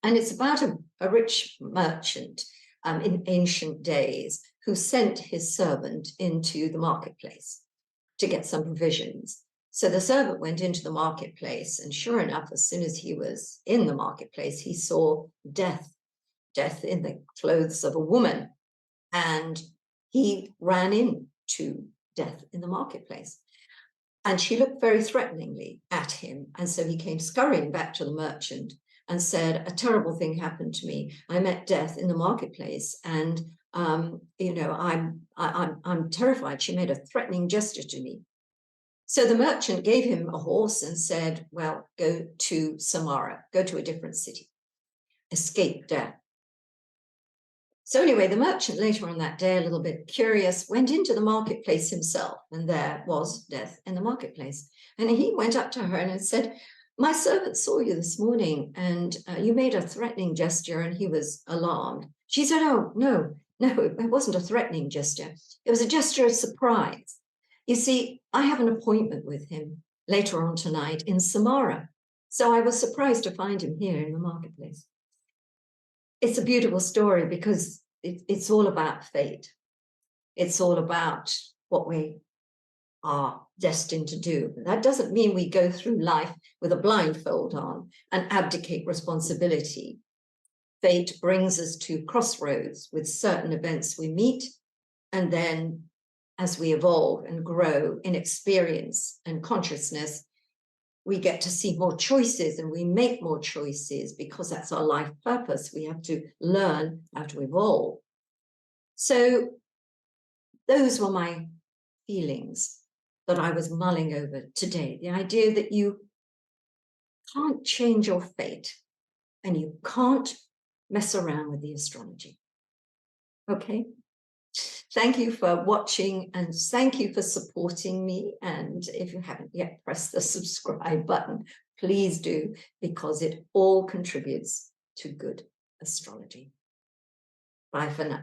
And it's about a rich merchant in ancient days who sent his servant into the marketplace to get some provisions. So the servant went into the marketplace, and sure enough, as soon as he was in the marketplace, he saw death in the clothes of a woman. And he ran into death in the marketplace. And she looked very threateningly at him. And so he came scurrying back to the merchant and said, a terrible thing happened to me. I met death in the marketplace, and you know, I'm terrified. She made a threatening gesture to me. So the merchant gave him a horse and said, well, go to Samara, go to a different city, escape death. So anyway, the merchant later on that day, a little bit curious, went into the marketplace himself, and there was death in the marketplace. And he went up to her and said, my servant saw you this morning, and you made a threatening gesture, and he was alarmed. She said, oh, no, it wasn't a threatening gesture. It was a gesture of surprise. You see, I have an appointment with him later on tonight in Samara. So I was surprised to find him here in the marketplace. It's a beautiful story because it's all about fate. It's all about what we are destined to do. That doesn't mean we go through life with a blindfold on and abdicate responsibility. Fate brings us to crossroads with certain events we meet, and then as we evolve and grow in experience and consciousness, we get to see more choices, and we make more choices because that's our life purpose. We have to learn how to evolve. So those were my feelings that I was mulling over today. The idea that you can't change your fate and you can't mess around with the astrology. Okay? Thank you for watching, and thank you for supporting me. And if you haven't yet pressed the subscribe button, please do, because it all contributes to good astrology. Bye for now.